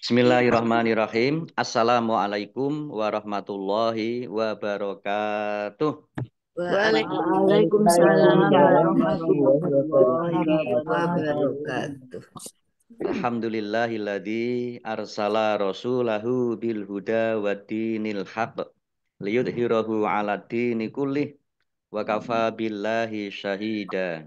Bismillahirrahmanirrahim. Assalamualaikum warahmatullahi wabarakatuh. Waalaikumsalam warahmatullahi wabarakatuh. Alhamdulillahilladzi arsala rasulahu bil huda wa dinil haq liyudhhirahu 'ala dini kullih wa kafa billahi syahida.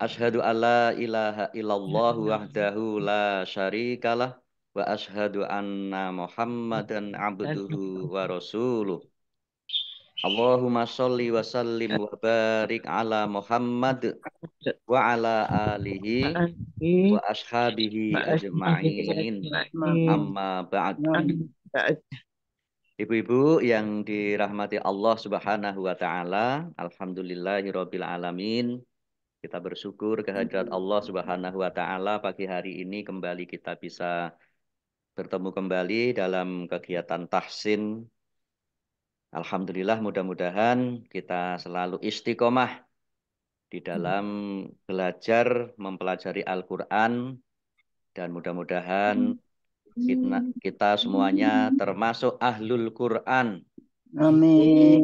Asyhadu alla ilaha illallah wahdahu la syarikalah wa asyhadu anna Muhammadan abduhu wa rasuluh. Allahumma sholli wa sallim wa barik ala Muhammad wa ala alihi wa ashabihi ajma'in. Amma ba'd. Ibu-ibu yang dirahmati Allah Subhanahu wa taala, alhamdulillahirabbil alamin. Kita bersyukur kehadirat Allah Subhanahu wa taala pagi hari ini kembali kita bisa bertemu kembali dalam kegiatan tahsin. Alhamdulillah, mudah-mudahan kita selalu istiqomah di dalam belajar mempelajari Al-Qur'an dan mudah-mudahan kita semuanya termasuk ahlul Qur'an. Amin.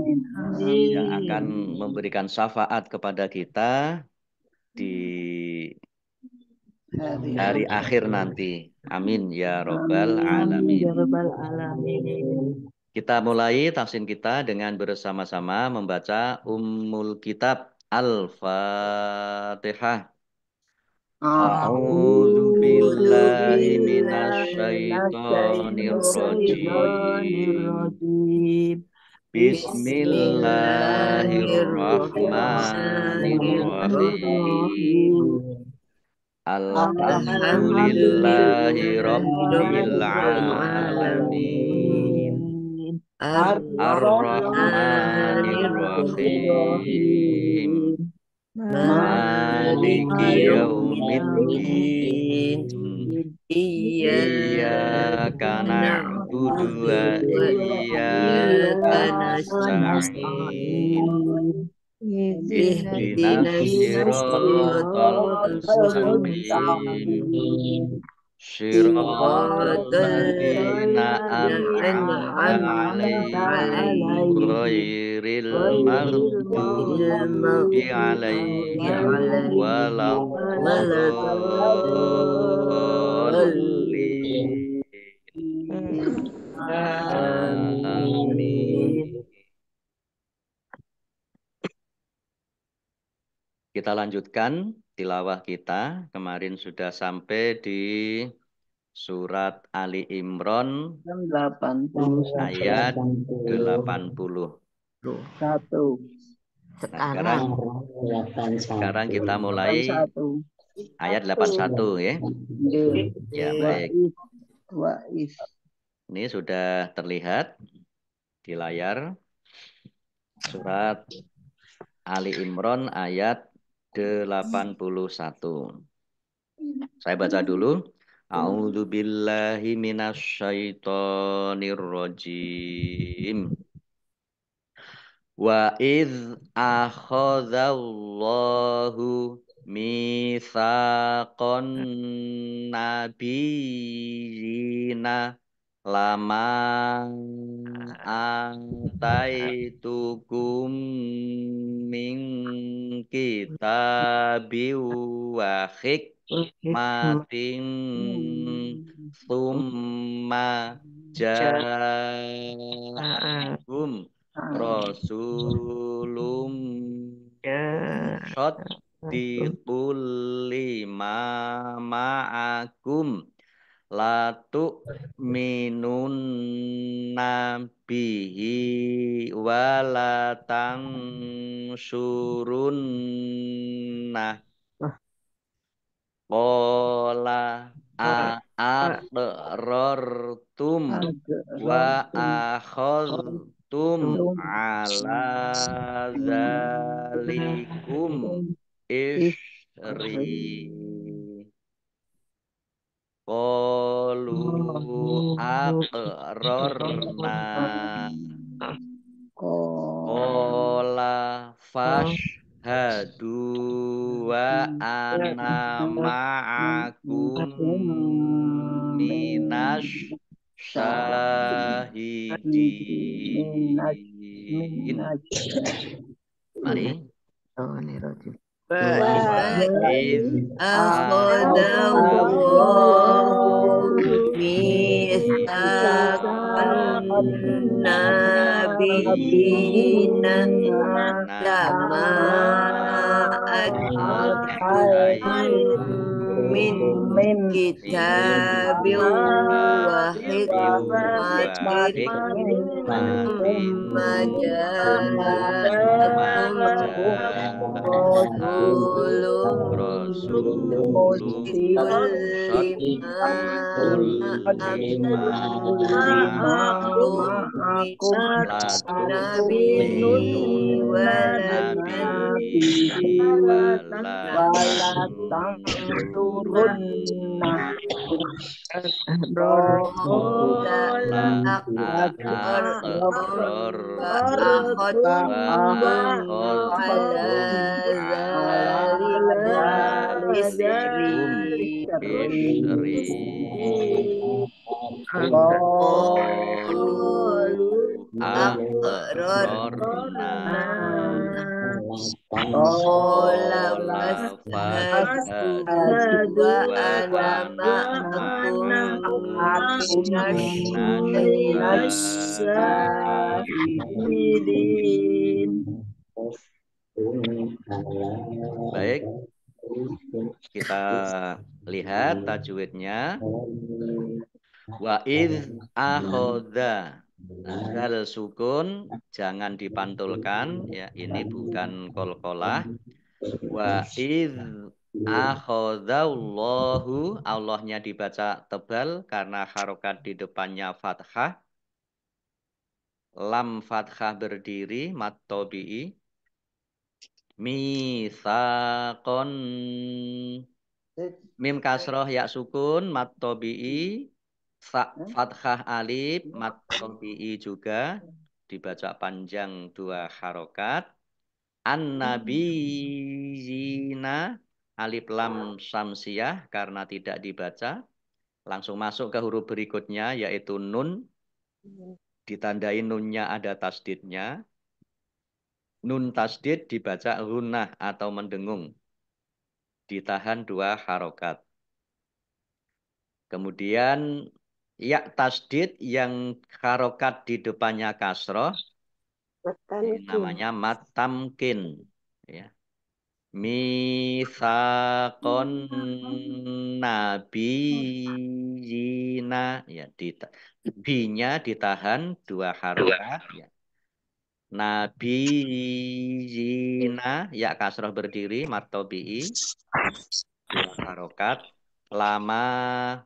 Yang akan memberikan syafaat kepada kita di hari akhir nanti. Amin ya rabbal alamin. Kita mulai tafsir kita dengan bersama-sama membaca Ummul Kitab Al-Fatihah. A'udzu billahi minasyaitonir rajim. Bismillahirrahmanirrahim. Alhamdulillahi rabbil alamin. Ar-Rahmanir Rahim. Maliki yaumiddin. Iyyaka na'budu wa iyyaka nasta'in. Ihdinas siratal mustaqim. Shiratal ladzina an'amta 'alaihim ghairil maghdubi 'alaihim waladdallin. Amin. Kita lanjutkan tilawah kita. Kemarin sudah sampai di surat Ali Imran ayat 80. Sekarang kita mulai ayat 81 ya. Ya, baik. Ini sudah terlihat di layar surat Ali Imran ayat 81. Saya baca dulu. A'udzu billahi minasyaitonir rajim. Wa idz akhadzallahu mitsaqan nabiyina lama ataitukum min kitabi wa hikmatin summa ja'akum rasulum musaddiqul lima ma'akum latu minun nabihi walatang surunna qala aqrartum wa akhadtum ala zalikum isri. Qalu aqrarna. Qala fashhadu wa ana ma'akum minas syahidin. Mari. وإذ أخذ الله الله ميثاق النبيين لما آتيتكم من كتاب وحكمة ثم جاءكم رسول مصدق لما معكم من النبي ولا تنصرن قال أقررتم وأخذتم على ذلك إصري قالوا أقررنا قال فاشهدوا وأنا معكم من الشاهدين. Baik, kita lihat tajwidnya. Wa idz akhodha. Zal sukun jangan dipantulkan ya, ini bukan qalqalah. Wa idz akhadallahu, Allahnya dibaca tebal karena harokat di depannya fathah. Lam fathah berdiri mat tabi'i. Mitsaqon, mim kasroh ya sukun mat tabi'i. Fathah alif mat tabi'i juga dibaca panjang dua harokat. An-nabiyina alif lam samsiyah karena tidak dibaca. Langsung masuk ke huruf berikutnya yaitu nun. Ditandai nunnya ada tasdidnya. Nun tasdid dibaca gunnah atau mendengung. Ditahan dua harokat. Kemudian ya tasdid yang harokat di depannya kasroh. Ini namanya mat tamkin. Ya. Mitsaqon nabiyina ya, bi-nya ditahan dua harokat ya. Nabiyina ya kasroh berdiri mat tabi'i dua harokat. Lama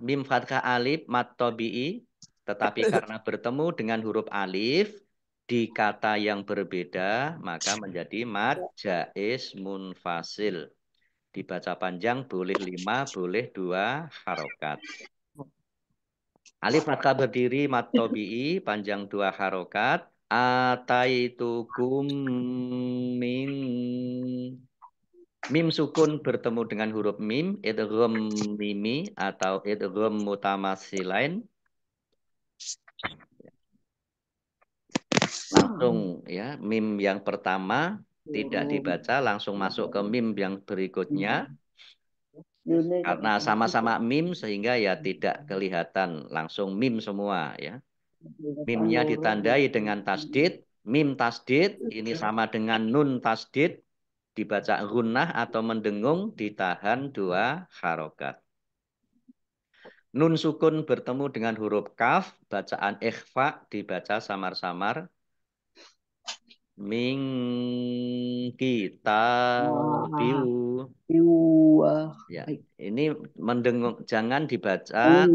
mim fathah alif mat tabi'i, tetapi karena bertemu dengan huruf alif di kata yang berbeda maka menjadi mad jaiz munfasil. Dibaca panjang boleh 5, boleh 2 harokat. Alif fathah berdiri mat tabi'i panjang 2 harokat. Ataitukum min, mim sukun bertemu dengan huruf mim, idgham mimi atau idgham mutamatsilain. Langsung ya, mim yang pertama tidak dibaca, langsung masuk ke mim yang berikutnya. Karena sama-sama mim sehingga ya tidak kelihatan, langsung mim semua ya. Mimnya ditandai dengan tasdid, mim tasdid ini sama dengan nun tasdid, dibaca gunnah atau mendengung, ditahan dua harokat. Nun sukun bertemu dengan huruf kaf, bacaan ikhfa dibaca samar-samar. Ming kita biu. Ya, ini mendengung, jangan dibaca.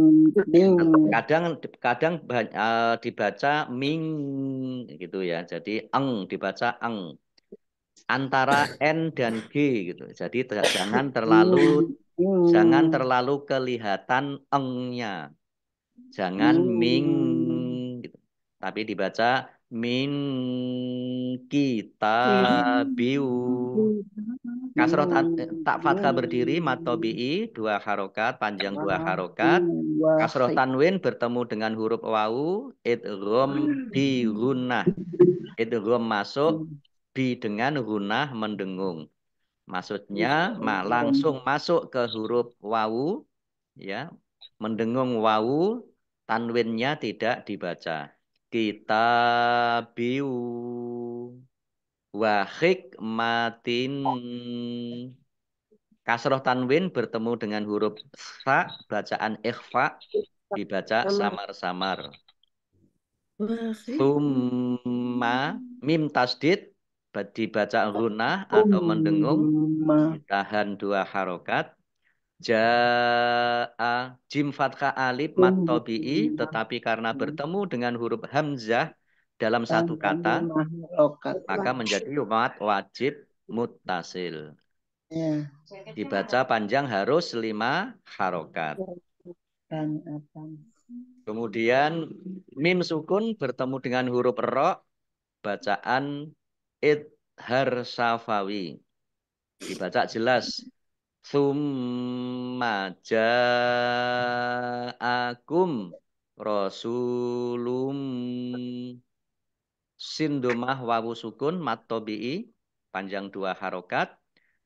Kadang dibaca ming gitu ya. Jadi eng dibaca eng. Antara n dan g gitu. Jadi jangan terlalu kelihatan engnya. Jangan ming gitu. Tapi dibaca min kitabiu. Kasroh tak fathah berdiri, matobi'i, 2 harokat, panjang 2 harokat. Kasroh tanwin bertemu dengan huruf wawu, idgham bi gunnah. Idgham masuk, bi dengan gunnah mendengung. Maksudnya langsung masuk ke huruf wawu, ya, mendengung wawu, tanwinnya tidak dibaca. Kitabiu wa hikmatin. Kasroh tanwin bertemu dengan huruf sa, bacaan ikhfa, dibaca samar-samar. Summa, mim tasdid, dibaca gunah atau mendengung, ditahan 2 harokat. Ja'a, jim fathah alif mat tabi'i, tetapi karena bertemu dengan huruf hamzah dalam satu kata, maka menjadi mat wajib muttasil. Dibaca panjang harus 5 harokat. Kemudian mim sukun bertemu dengan huruf ro, bacaan idhar safawi. Dibaca jelas. Summa ja'akum rasulum. Sin domah wawu sukun mat tabi'i, panjang 2 harokat.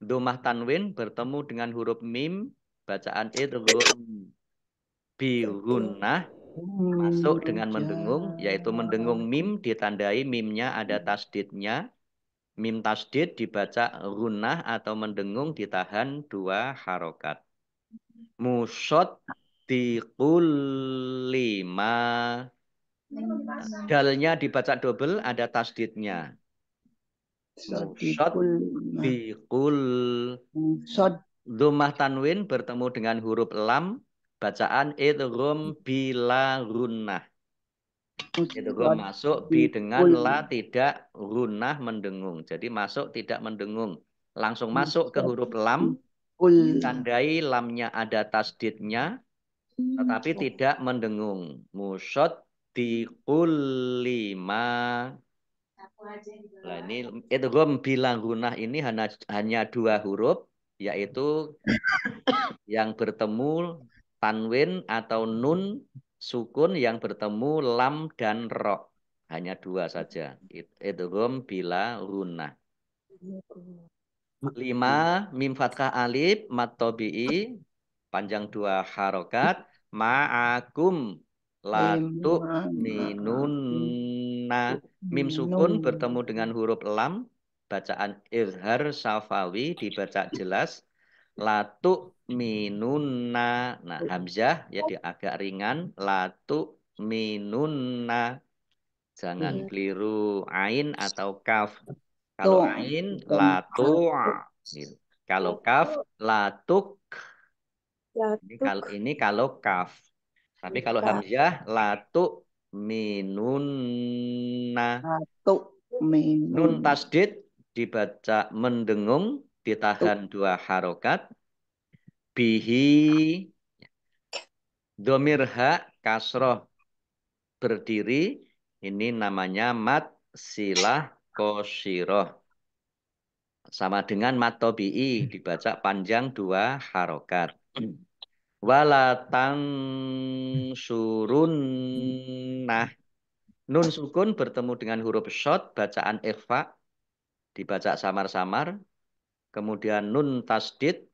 Domah tanwin bertemu dengan huruf mim, bacaan idgham bi gunnah, masuk dengan mendengung, yaitu mendengung mim ditandai mimnya ada tasdidnya. Mim tasdid dibaca gunnah atau mendengung ditahan 2 harokat. Musod diqul 5. Dalnya dibaca double, ada tasdidnya. Musod diqul. Dhammah tanwin bertemu dengan huruf lam, bacaan idgham bila gunnah. Idgham masuk bi dengan la tidak gunnah mendengung. Jadi masuk tidak mendengung. Langsung masuk ke huruf lam, ditandai lamnya ada tasdidnya, tetapi tidak mendengung. Musod diqul 5. Nah, ini idgham bila gunnah ini hanya 2 huruf, yaitu yang bertemu tanwin atau nun sukun yang bertemu lam dan ro. Hanya 2 saja. Idgham bila gunnah. 5 mim fathah alif mat tabi'i, panjang 2 harokat. Ma'akum latu minunna. Mim sukun bertemu dengan huruf lam, bacaan izhar safawi, dibaca jelas. Latu minunna. Nah, hamzah ya agak ringan. Latu minunna. Jangan keliru ain atau kaf. Kalau ain latu. Gitu. Kalau kaf latuk. Ini kalau kaf. Tapi kalau hamzah latu minunna. Nun tasdid dibaca mendengung, ditahan 2 harokat. Bihi domir ha kasroh berdiri, ini namanya mat silah kosiroh. Sama dengan mat tobi'i, dibaca panjang 2 harokat. Walatang surunnah. Nun sukun bertemu dengan huruf shod, bacaan ikhfa, dibaca samar-samar. Kemudian nun tasdid,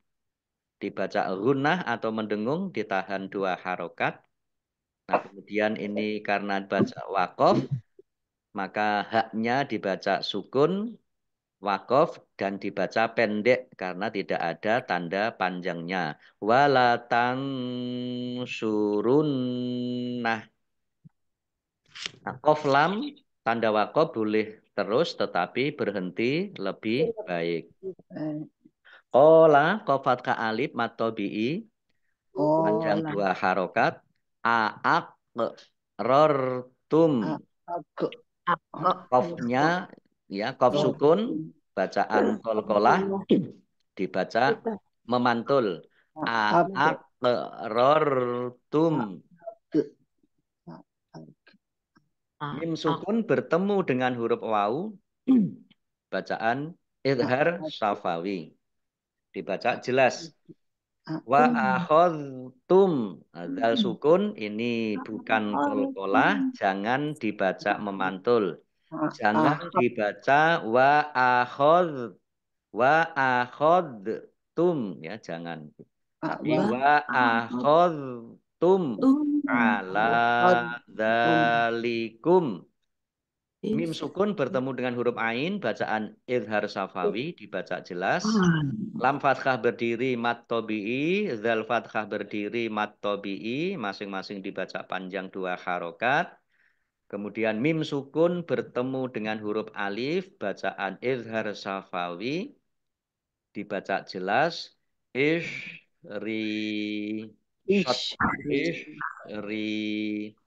dibaca gunnah atau mendengung, ditahan 2 harokat. Nah, kemudian ini karena baca wakof, maka haknya dibaca sukun, wakof, dan dibaca pendek karena tidak ada tanda panjangnya. Walatang surunnah. Nah, kof lam, tanda wakof boleh terus tetapi berhenti lebih baik. Kola, kofat ka alif, matobi'i, panjang 2 harokat. Aak, rortum. Kofnya, ya, kof sukun, bacaan kolkolah, dibaca memantul. Aak, rortum. Mim sukun bertemu dengan huruf wawu. Bacaan idhar syafawi. Dibaca jelas. Wa akhadtum. Dal sukun ini bukan kolkolah. Jangan dibaca memantul. Jangan dibaca wa akhadtum. Ya, jangan. Tapi wa akhadtum ala dzalikum. Mim sukun bertemu dengan huruf ain, bacaan idhar safawi, dibaca jelas. Lam fathah berdiri mat tobi'i, zal fathah berdiri mat tobi'i, masing-masing dibaca panjang 2 harokat. Kemudian mim sukun bertemu dengan huruf alif, bacaan idhar safawi, dibaca jelas. Ri shot ri,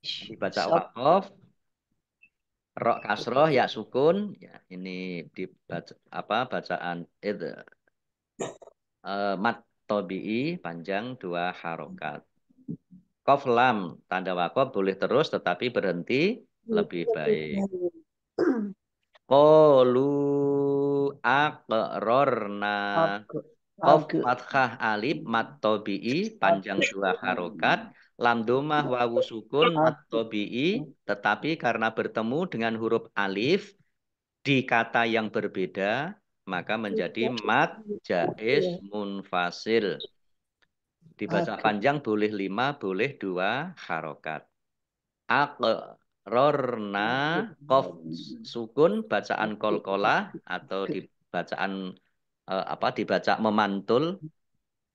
dibaca waqaf. Rok kasroh ya sukun, ya ini dibaca apa bacaan itu mat tobi'i panjang 2 harokat. Kof lam tanda wakof boleh terus tetapi berhenti lebih baik. Qalu aqrorna. Kof fathah alif mat tobi'i panjang 2 harokat. Lam domah wawu sukun mat tobi'i tetapi karena bertemu dengan huruf alif di kata yang berbeda maka menjadi mat jaiz munfasil. Dibaca panjang boleh 5, boleh 2 harokat. Aqrorna kof sukun bacaan kolkolah atau dibacaan dibaca memantul.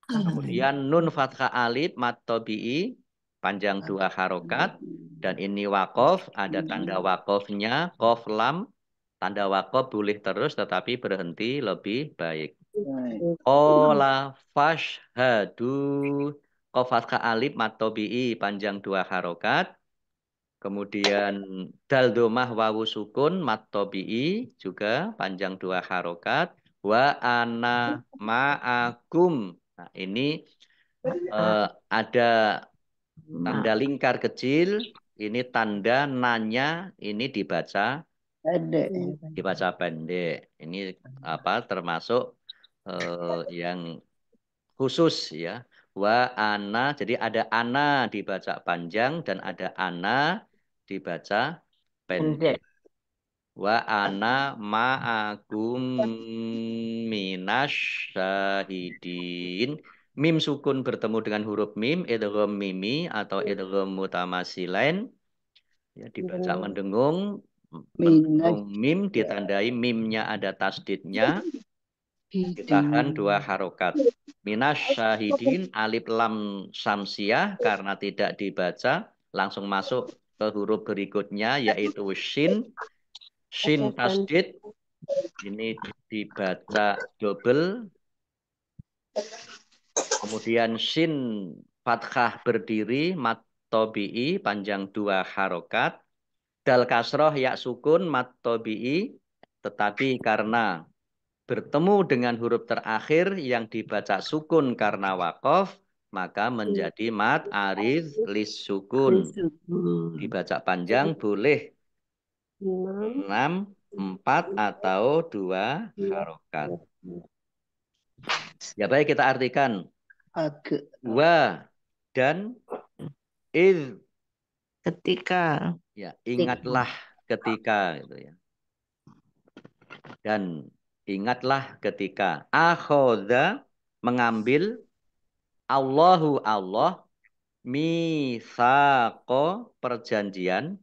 Kemudian nun fathah alif mat tobi'i panjang 2 harokat dan ini wakof ada tanda wakofnya kof lam. Tanda wakof boleh terus tetapi berhenti lebih baik. Ola fashhadu. Qaf fathah alif mat tobi'i panjang 2 harokat. Kemudian dal domah wawu sukun mat tobi'i juga panjang 2 harokat. Wa ana ma'akum. Nah, ini ada tanda lingkar kecil. Ini tanda nanya. Ini dibaca pendek. Ini termasuk yang khusus ya. Wa ana, jadi ada ana dibaca panjang dan ada ana dibaca pendek. Wa ana ma'akum minasyahidin. Mim sukun bertemu dengan huruf mim, idgham mimi atau idgham mutamasilain. Ya, dibaca mendengung. Mendengung mim ditandai mimnya ada tasdidnya. Ditahan 2 harokat. Minas syahidin alif lam samsiah karena tidak dibaca langsung masuk ke huruf berikutnya yaitu shin. Shin tasdid ini dibaca double. Kemudian shin fathah berdiri mat tobi'i panjang 2 harokat. Dal kasroh ya sukun mat tobi'i tetapi karena bertemu dengan huruf terakhir yang dibaca sukun karena wakof, maka menjadi mat ariz lis sukun. Dibaca panjang boleh 6, 4 atau 2 harokat. Ya baik kita artikan. Wa dan iz. Ketika. Ya, ingatlah ketika gitu ya. Dan ingatlah ketika akhoda mengambil Allahu Allah misako perjanjian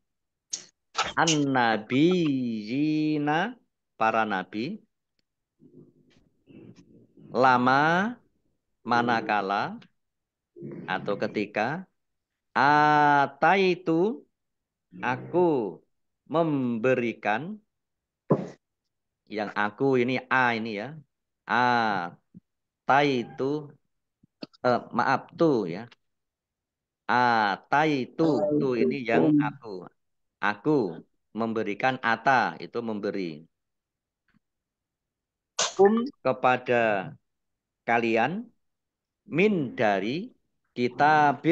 an-nabiyina para nabi lama manakala atau ketika ataitu aku memberikan yang aku ini a ini ya ataitu maaf tuh ya ataitu tuh ini yang aku memberikan ata itu memberi kepada kalian min dari kitab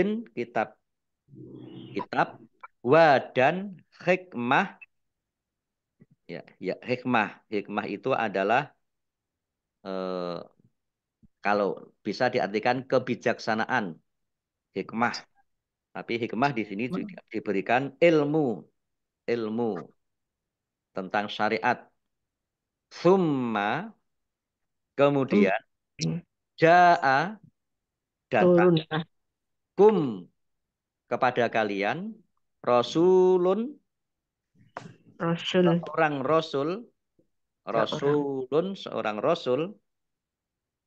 wa dan hikmah, ya hikmah. Hikmah itu adalah eh, kalau bisa diartikan kebijaksanaan, hikmah. Tapi hikmah di sini juga diberikan ilmu, ilmu tentang syariat. Summa, kemudian jaa, datang turun kum, kepada kalian, rasulun, Rasul seorang rasul, seorang seorang rasul,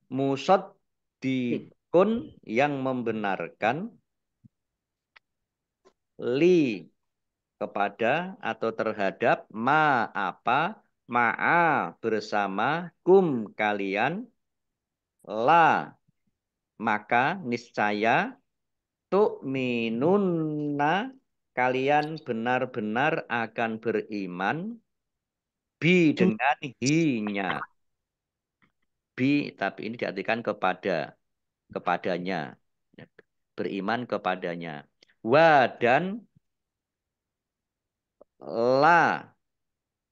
musaddiqun, yang membenarkan, li, kepada atau terhadap, ma, apa, ma'a, bersama, kum, kalian, la, maka niscaya, tu'minunna, kalian benar-benar akan beriman, bi, dengan hi-nya. Bi, tapi ini diartikan kepadanya. Ya, beriman kepadanya. Wa, dan la,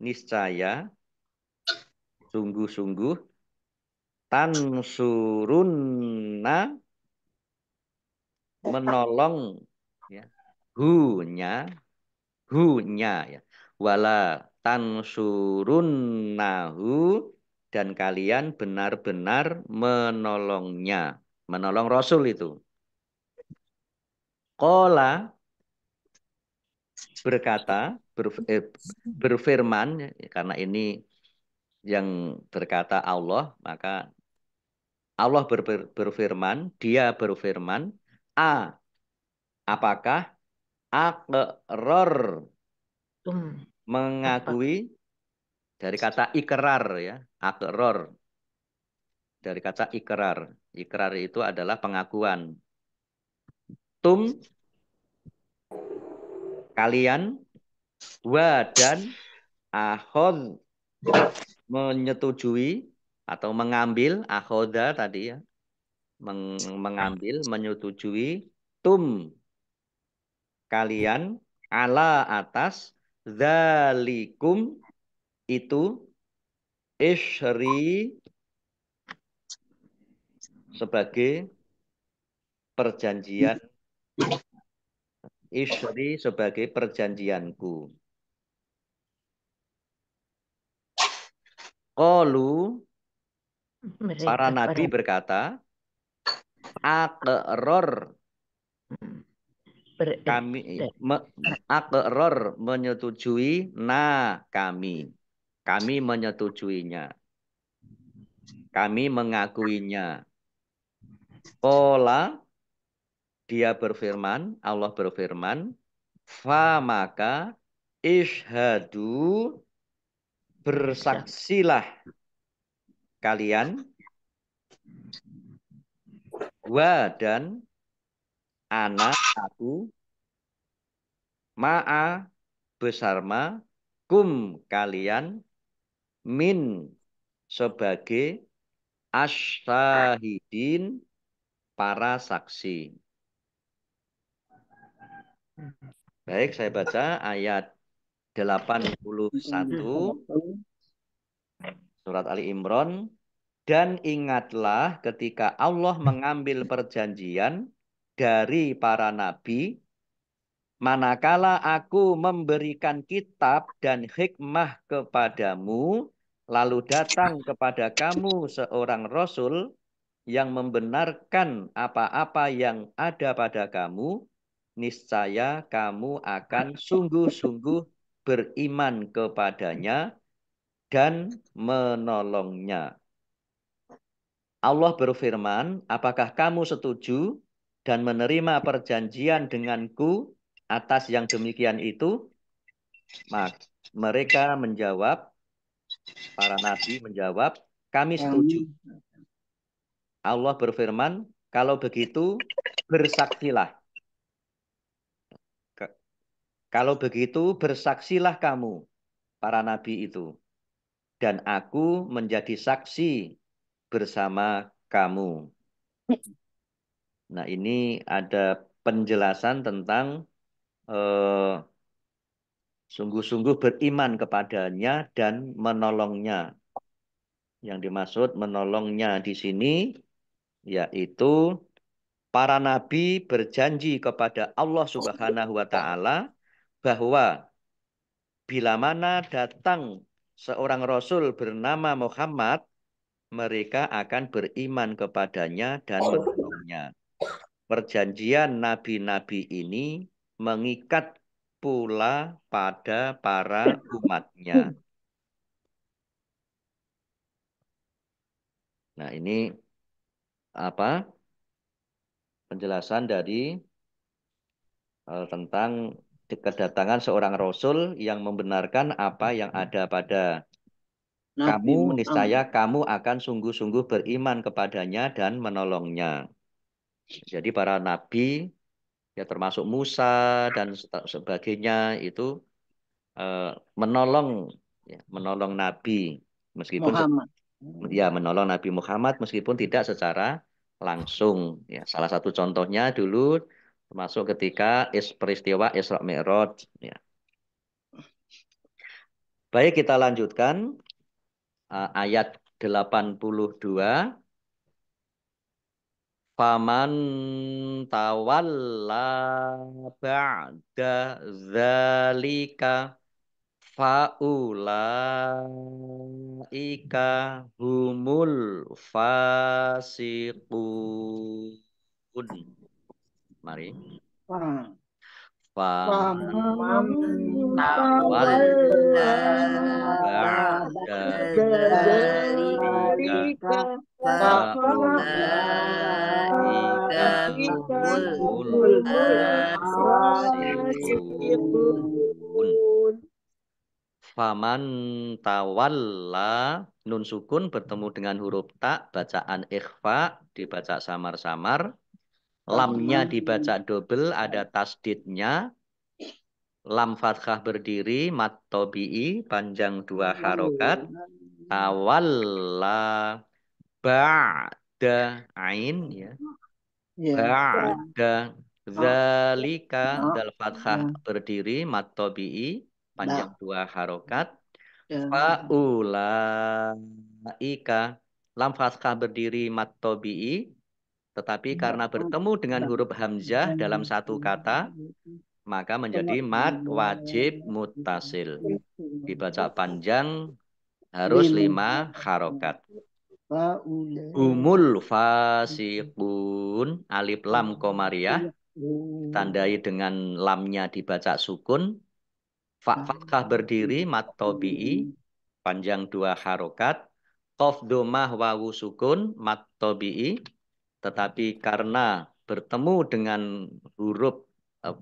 niscaya, sungguh-sungguh, tansurunna, menolong, ya, hu-nya, hu-nya, ya. Wala tansurunnahu, dan kalian benar-benar menolongnya. Menolong Rasul itu. Qala, berkata, berfirman, ya, karena ini yang berkata Allah, maka Allah berfirman, dia berfirman, a, apakah, aqror, apa mengakui, dari kata ikrar, ya, aqror, dari kata ikrar. Ikrar itu adalah pengakuan. Tum, kalian, wa, dan ahod, menyetujui atau mengambil, akhoda tadi, ya, mengambil, menyetujui, tum, kalian, ala, atas, zalikum, itu, isyri, sebagai perjanjian, isyri sebagai perjanjianku. Qalu, para mereka nabi para berkata, aqror, kami, ber- aqror, menyetujui, kami. Kami menyetujuinya. Kami mengakuinya. Qala, dia berfirman, Allah berfirman, fa, maka, ishadu, bersaksilah kalian, wa, dan ana, aku, ma'a, bersama, kum, kalian, min, sebagai asyahidin, para saksi. Baik, saya baca ayat 81 surat Ali Imran. Dan ingatlah ketika Allah mengambil perjanjian dari para nabi, manakala aku memberikan kitab dan hikmah kepadamu, lalu datang kepada kamu seorang rasul yang membenarkan apa-apa yang ada pada kamu, niscaya kamu akan sungguh-sungguh beriman kepadanya dan menolongnya. Allah berfirman, apakah kamu setuju dan menerima perjanjian denganku atas yang demikian itu? Maka mereka menjawab, para nabi menjawab, kami setuju. Allah berfirman, kalau begitu bersaksilah. Kalau begitu bersaksilah kamu, para nabi itu. Dan aku menjadi saksi bersama kamu. Nah, ini ada penjelasan tentang eh, sungguh-sungguh beriman kepadanya dan menolongnya. Yang dimaksud menolongnya di sini yaitu para nabi berjanji kepada Allah Subhanahu wa taala bahwa bila mana datang seorang rasul bernama Muhammad, mereka akan beriman kepadanya dan menolongnya. Perjanjian nabi-nabi ini mengikat pula pada para umatnya. Nah, ini apa? Penjelasan dari tentang kedatangan seorang rasul yang membenarkan apa yang ada pada Nabi kamu, niscaya Muhammad. kamu akan sungguh-sungguh beriman kepadanya dan menolongnya. Jadi para nabi, ya termasuk Musa dan sebagainya itu eh, menolong, ya, menolong nabi, meskipun Muhammad. ya menolong Nabi Muhammad meskipun tidak secara langsung. Ya, salah satu contohnya dulu termasuk ketika peristiwa Isra Mi'raj. Ya. Baik, kita lanjutkan ayat 82. Faman tawalla ba'da zalika faulaika humul fasiqun. Mari. Faman Faman tawalla Tawalla ba'da ba'da zalika zalika faulaika faulaika humul humul fasiqun. fasiqun. Faman tawalla nun sukun bertemu dengan huruf ta bacaan ikhfa dibaca samar-samar, lamnya Faman dibaca double ada tasdidnya, lam fathah berdiri mat tobi'i panjang dua harokat, tawalla ba'da ain ya, ya ba'da zalika nah, dal fathah ya berdiri mat tobi'i panjang dah dua harokat, ya faulaika lam fathah berdiri mat tobi'i, tetapi karena bertemu dengan huruf hamzah dalam satu kata maka menjadi mat wajib muttasil. Dibaca panjang harus lima 5 harokat. faula Humul fasiqun alif lam komariah tandai dengan lamnya dibaca sukun. Fa fathah berdiri mat tobi'i panjang 2 harokat. Qaf domah wawu sukun mat tobi'i, tetapi karena bertemu huruf eh,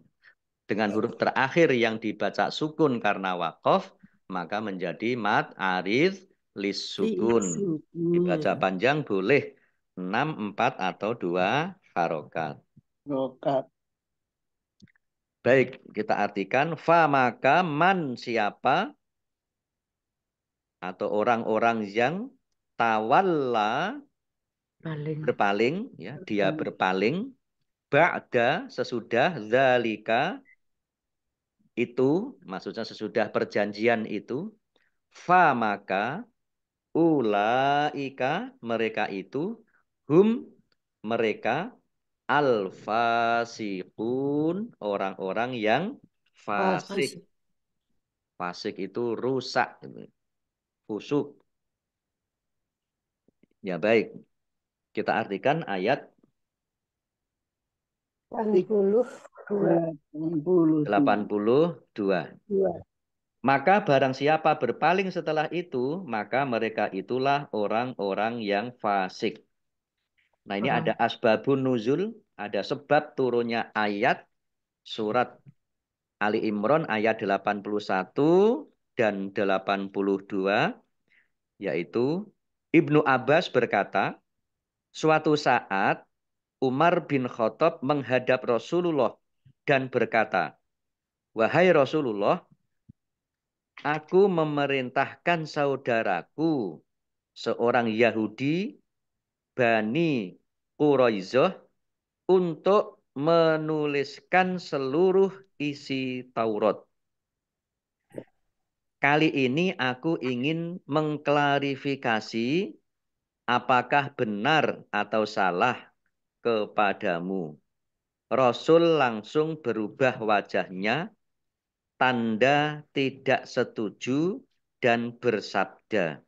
dengan huruf terakhir yang dibaca sukun karena wakof, maka menjadi mat arid lis sukun. Dibaca sukun panjang boleh 6, 4, atau 2 harokat. rokat Baik, kita artikan fa maka man siapa atau orang-orang yang tawalla Paling berpaling, ya dia berpaling ba'da sesudah zalika itu, maksudnya sesudah perjanjian itu, fa maka ulaika mereka itu hum mereka al fasiqun orang-orang yang fasik. fasik Fasik itu rusak, fusuk. Ya baik, kita artikan ayat 82. 82. Maka barang siapa berpaling setelah itu, maka mereka itulah orang-orang yang fasik. Nah, ini ada asbabun nuzul, ada sebab turunnya ayat surat Ali Imran ayat 81 dan 82, yaitu Ibnu Abbas berkata, suatu saat Umar bin Khattab menghadap Rasulullah dan berkata, wahai Rasulullah, aku memerintahkan saudaraku, seorang Yahudi, Bani Quraizoh, untuk menuliskan seluruh isi Taurat. kali ini aku ingin mengklarifikasi apakah benar atau salah kepadamu. Rasul langsung berubah wajahnya, tanda tidak setuju dan bersabda,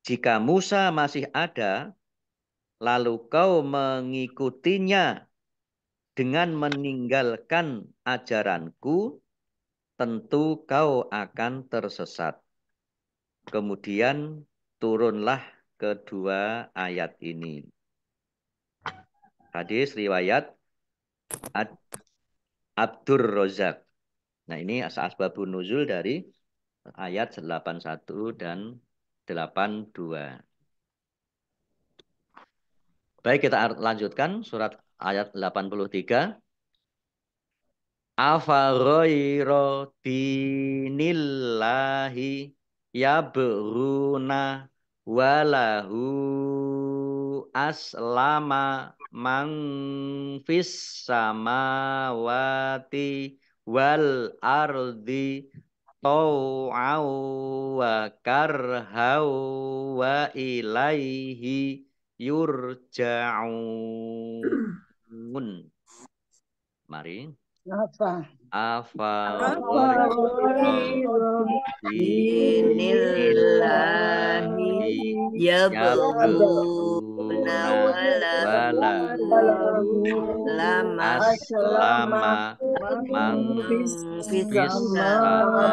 jika Musa masih ada, lalu kau mengikutinya dengan meninggalkan ajaranku, tentu kau akan tersesat. Kemudian turunlah kedua ayat ini. Hadis riwayat Abdur Razak. Nah, ini asbabun nuzul dari ayat 81 dan 82. Baik, kita lanjutkan surat ayat 83. Afaghayra dinillahi yabghuna walahu aslama man fis samawati wal ardi tau'aw wa karhaw wa ilaihi yurja'un. Mari. Apa? Dinillahi yabghuna walahu aslama man fis samawati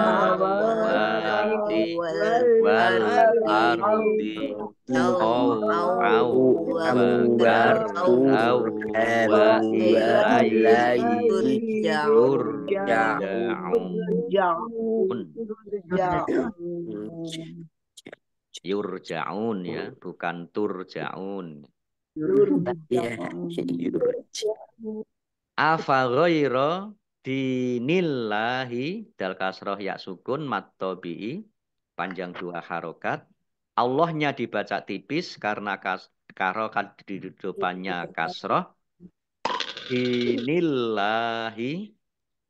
wal ardi tau'aw wa karhaw wa ilaihi yurja'un ya, bukan turja'un. Afa ghaira dinillahi dal kasroh ya sukun mat tabi'i panjang dua harokat. Allahnya dibaca tipis karena karokat di depannya kasroh. Dinillahi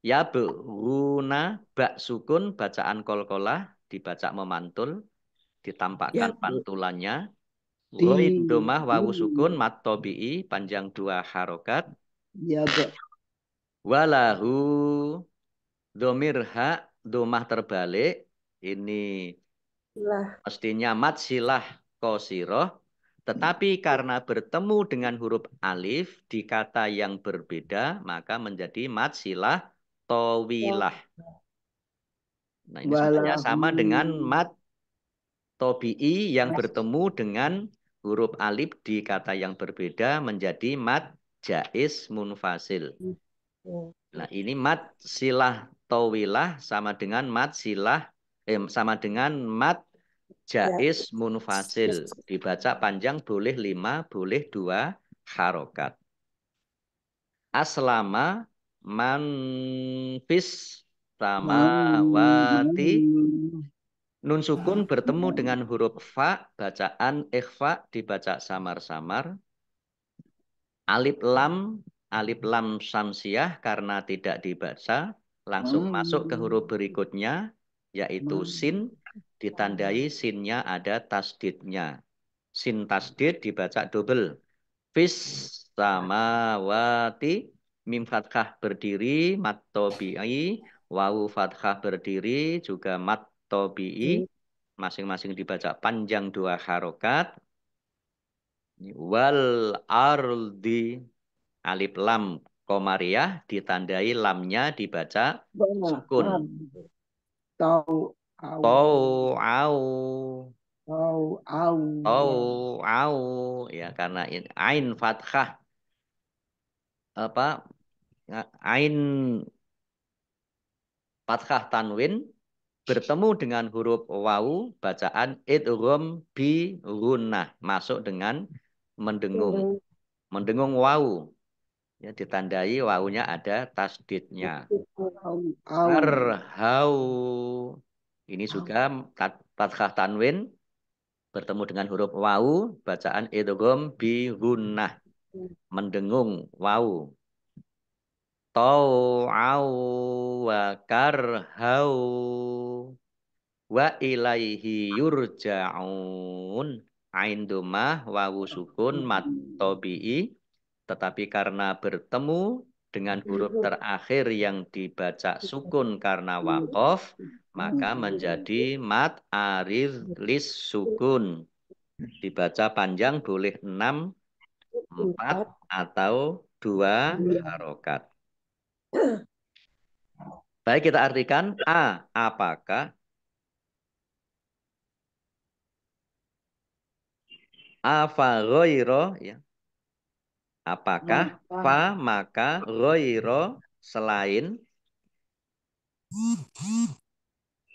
ya beruna bak sukun bacaan kolkolah dibaca memantul ditampakkan pantulannya. Ghaid domah wawu sukun mat tabi'i panjang dua harokat. Walahu domir ha domah terbalik ini mestinya mat silah kosiroh, tetapi karena bertemu dengan huruf alif di kata yang berbeda maka menjadi mat silah tawilah. Nah, ini sebenarnya sama dengan mat tobi'i yang bertemu dengan huruf alif di kata yang berbeda menjadi mat jaiz munfasil. Nah, ini mat silah tawilah sama dengan mat jaiz munfasil. Dibaca panjang boleh 5, boleh 2 harokat. Aslama manfis samawati. Nun sukun bertemu dengan huruf fa, bacaan ikhfa dibaca samar-samar. Alif lam samsiah karena tidak dibaca, langsung masuk ke huruf berikutnya, yaitu sin, ditandai sinnya ada tasdidnya. Sin tasdid dibaca double. Fis samawati, mim fathah berdiri, mat tobi'i, wawu fathah berdiri, juga mat tobi'i, masing-masing dibaca panjang 2 harokat. Wal ardi, alif lam komariah ditandai lamnya dibaca sukun. Tau'au ya, karena ain fathah ain fathah tanwin bertemu dengan huruf wawu, bacaan idgham bi gunnah, masuk dengan mendengung. Mendengung wawu. Ya, ditandai wawunya ada tasdidnya. Arhau. Ini juga fathah tanwin bertemu dengan huruf wawu, bacaan idgham bi gunnah, mendengung wawu. Tau'au wa karhau. wa ilaihi yurja'un. Ain domah wawu sukun mat tobi'i, tetapi karena bertemu dengan huruf terakhir yang dibaca sukun karena waqaf, maka menjadi mat arid lis sukun. Dibaca panjang boleh 6, 4, atau 2 harokat. Baik, kita artikan A, apakah? Afa ghoiro, ya. Apakah? Fa, maka, ghoiro, selain.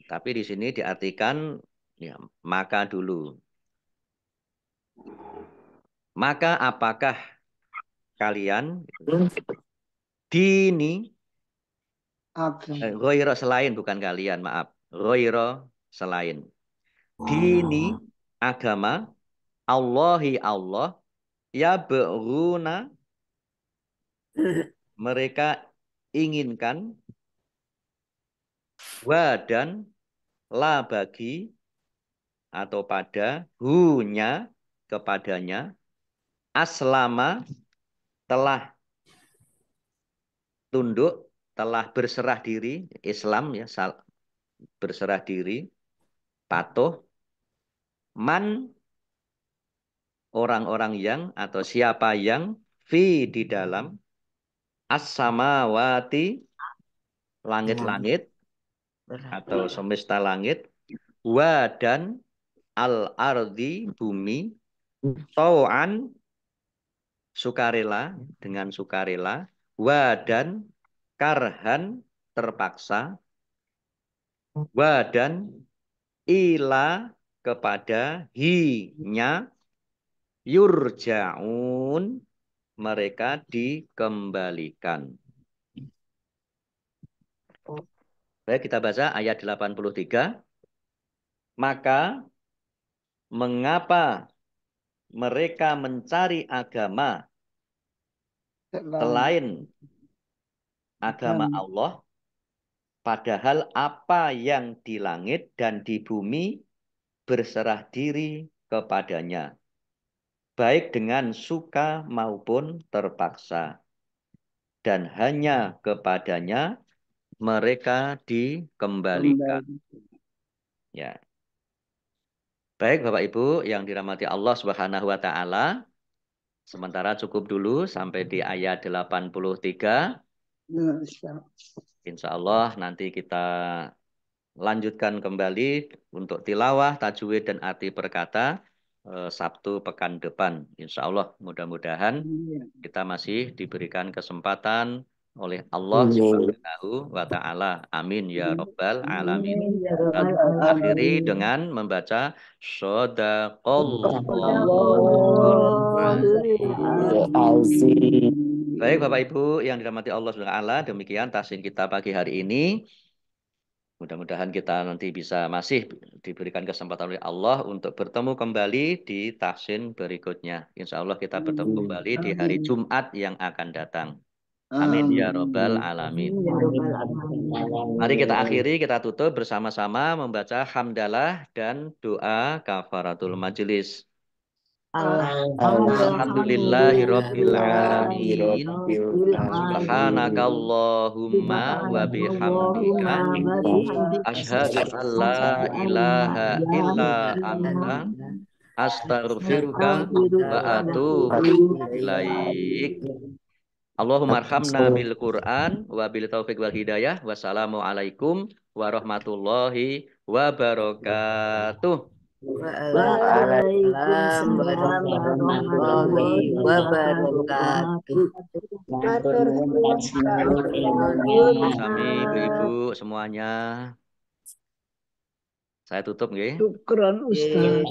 Tapi di sini diartikan ya, maka dulu. Maka apakah kalian dini ghoiro selain, bukan kalian, maaf. Ghoiro selain. Dini agama Allahi Allah ya beruna mereka inginkan wa dan la bagi atau pada hunya kepadanya aslama telah tunduk, telah berserah diri, Islam ya, berserah diri, patuh, man orang-orang yang atau siapa yang fi di dalam as-samawati langit-langit atau semesta langit, wa dan al-ardi bumi, tau'an sukarela dengan sukarela, wa dan karhan terpaksa, wa dan ila kepada hinya yurja'un mereka dikembalikan. Baik, kita baca ayat 83. Maka mengapa mereka mencari agama selain agama Allah, padahal apa yang di langit dan di bumi berserah diri kepadanya, baik dengan suka maupun terpaksa, dan hanya kepadanya mereka dikembalikan. Ya. Baik Bapak Ibu yang dirahmati Allah Subhanahu wa taala. Sementara cukup dulu sampai di ayat 83. Insya Allah nanti kita lanjutkan kembali untuk tilawah, tajwid dan arti perkata Sabtu pekan depan. Insya Allah mudah-mudahan kita masih diberikan kesempatan oleh Allah Subhanahu wa taala. Amin ya rabbal alamin. Kita akhiri dengan membaca Shadaqallahul azim. Baik Bapak Ibu yang dirahmati Allah Subhanahu wa taala, demikian tahsin kita pagi hari ini. Mudah-mudahan kita nanti bisa masih diberikan kesempatan oleh Allah untuk bertemu kembali di tahsin berikutnya. Insya Allah kita bertemu kembali di hari Jumat yang akan datang. Amin ya robbal alamin. Mari kita akhiri, kita tutup bersama-sama membaca hamdalah dan doa kafaratul majelis. Alhamdulillahirabbil alamin. Subhanakallahumma wa bihamdika asyhadu an la ilaha illa anta astaghfiruka wa atubu ilaik. Allahumma arhamna bil Qur'an wa bil taufiq wal hidayah. Wassalamualaikum warahmatullahi wabarakatuh. Waalaikumsalam warahmatullahi wabarakatuh. Sami ibu-ibu semuanya. Saya tutup nggih. Syukran Ustaz.